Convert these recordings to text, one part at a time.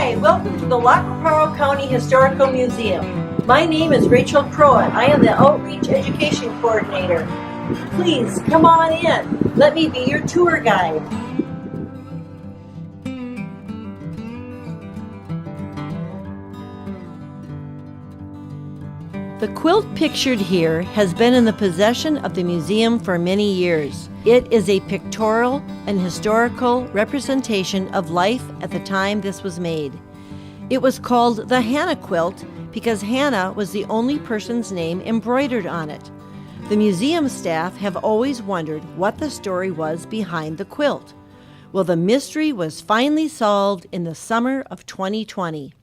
Hi, welcome to the Lacaparo County Historical Museum. My name is Rachel Croat. I am the Outreach Education Coordinator. Please come on in. Let me be your tour guide. The quilt pictured here has been in the possession of the museum for many years. It is a pictorial and historical representation of life at the time this was made. It was called the Hannah quilt because Hannah was the only person's name embroidered on it. The museum staff have always wondered what the story was behind the quilt. Well, the mystery was finally solved in the summer of 2020.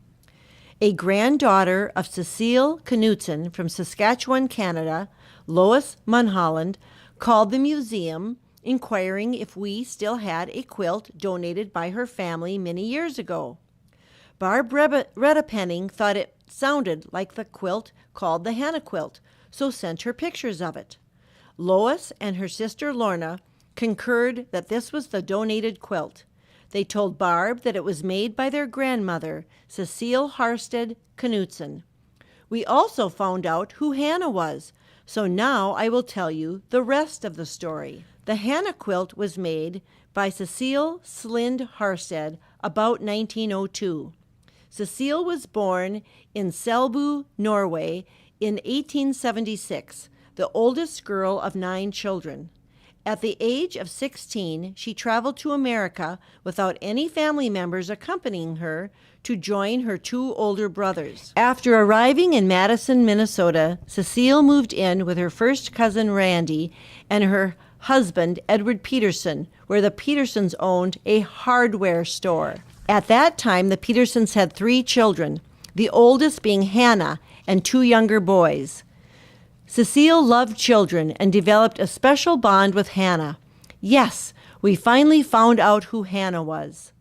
A granddaughter of Cecile Knudsen from Saskatchewan, Canada, Lois Munholland, called the museum inquiring if we still had a quilt donated by her family many years ago. Barb Redepenning thought it sounded like the quilt called the Hannah quilt, so sent her pictures of it. Lois and her sister Lorna concurred that this was the donated quilt. They told Barb that it was made by their grandmother, Cecile Harsted Knudsen. We also found out who Hannah was, so now I will tell you the rest of the story. The Hannah quilt was made by Cecile Slind Harsted about 1902. Cecile was born in Selbu, Norway in 1876, the oldest girl of 9 children. At the age of 16, she traveled to America without any family members accompanying her to join her 2 older brothers. After arriving in Madison, Minnesota, Cecile moved in with her first cousin Randy and her husband Edward Peterson, where the Petersons owned a hardware store. At that time, the Petersons had 3 children, the oldest being Hannah and 2 younger boys. Cecile loved children and developed a special bond with Hannah. Yes, we finally found out who Hannah was.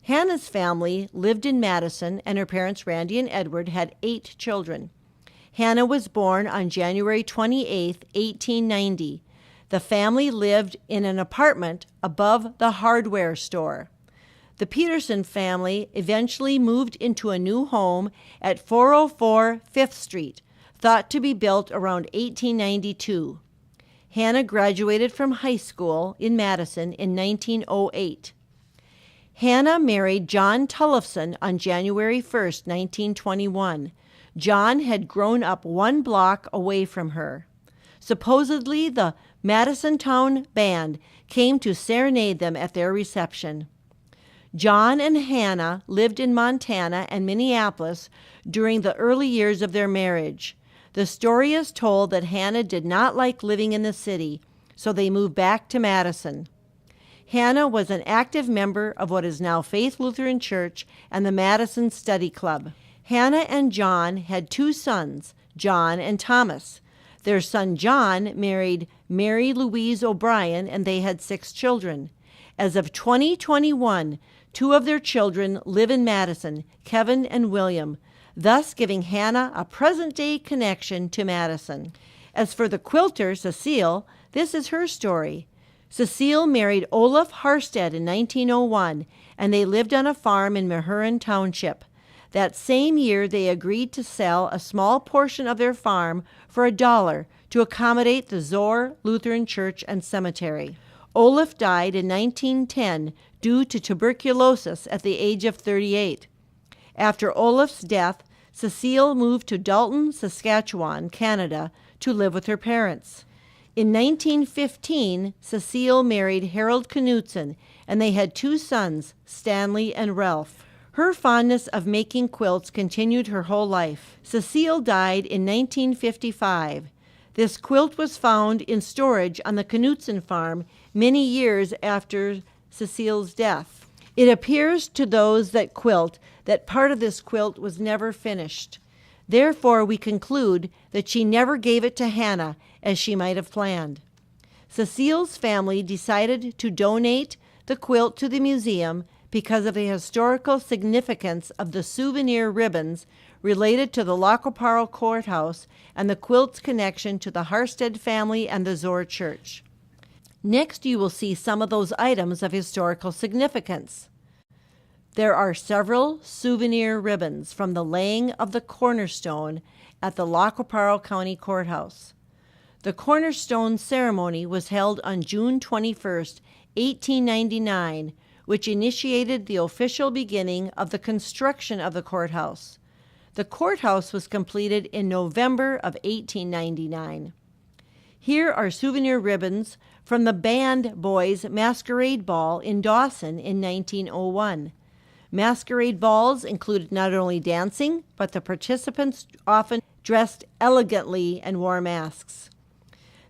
Hannah's family lived in Madison, and her parents, Randy and Edward, had 8 children. Hannah was born on January 28, 1890. The family lived in an apartment above the hardware store. The Peterson family eventually moved into a new home at 404 5th Street, thought to be built around 1892. Hannah graduated from high school in Madison in 1908. Hannah married John Tullifson on January 1, 1921. John had grown up 1 block away from her. Supposedly, the Madison Town Band came to serenade them at their reception. John and Hannah lived in Montana and Minneapolis during the early years of their marriage. The story is told that Hannah did not like living in the city, so they moved back to Madison. Hannah was an active member of what is now Faith Lutheran Church and the Madison Study Club. Hannah and John had 2 sons, John and Thomas. Their son John married Mary Louise O'Brien, and they had 6 children. As of 2021, 2 of their children live in Madison, Kevin and William, thus giving Hannah a present-day connection to Madison. As for the quilter, Cecile, this is her story. Cecile married Olaf Harsted in 1901, and they lived on a farm in Mehuron Township. That same year, they agreed to sell a small portion of their farm for $1 to accommodate the Zoar Lutheran Church and Cemetery. Olaf died in 1910 due to tuberculosis at the age of 38. After Olaf's death, Cecile moved to Dalton, Saskatchewan, Canada, to live with her parents. In 1915, Cecile married Harold Knudsen, and they had 2 sons, Stanley and Ralph. Her fondness of making quilts continued her whole life. Cecile died in 1955. This quilt was found in storage on the Knudsen farm many years after Cecile's death. It appears to those that quilt that part of this quilt was never finished. Therefore, we conclude that she never gave it to Hannah as she might have planned. Cecile's family decided to donate the quilt to the museum because of the historical significance of the souvenir ribbons related to the Lacaparo Courthouse and the quilt's connection to the Harsted family and the Zoar Church. Next, you will see some of those items of historical significance. There are several souvenir ribbons from the laying of the cornerstone at the Lacoparo County Courthouse. The cornerstone ceremony was held on June 21st, 1899, which initiated the official beginning of the construction of the courthouse. The courthouse was completed in November of 1899. Here are souvenir ribbons from the Band Boys Masquerade Ball in Dawson in 1901. Masquerade balls included not only dancing, but the participants often dressed elegantly and wore masks.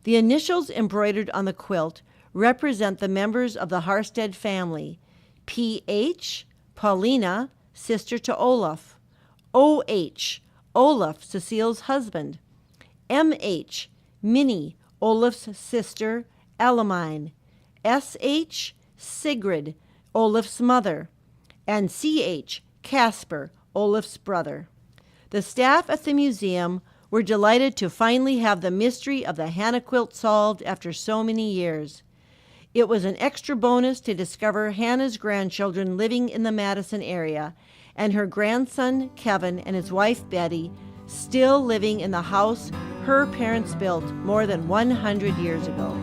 The initials embroidered on the quilt represent the members of the Harstead family. P.H., Paulina, sister to Olaf. O.H., Olaf, Cecile's husband. M.H., Minnie, Olaf's sister, Elamine. S.H., Sigrid, Olaf's mother. And C.H., Casper, Olaf's brother. The staff at the museum were delighted to finally have the mystery of the Hannah quilt solved after so many years. It was an extra bonus to discover Hannah's grandchildren living in the Madison area, and her grandson, Kevin, and his wife, Betty, still living in the house her parents built more than 100 years ago.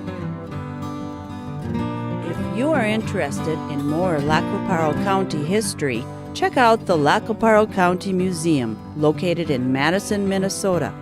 If you are interested in more Lacoparo County history, check out the Lacoparo County Museum, located in Madison, Minnesota.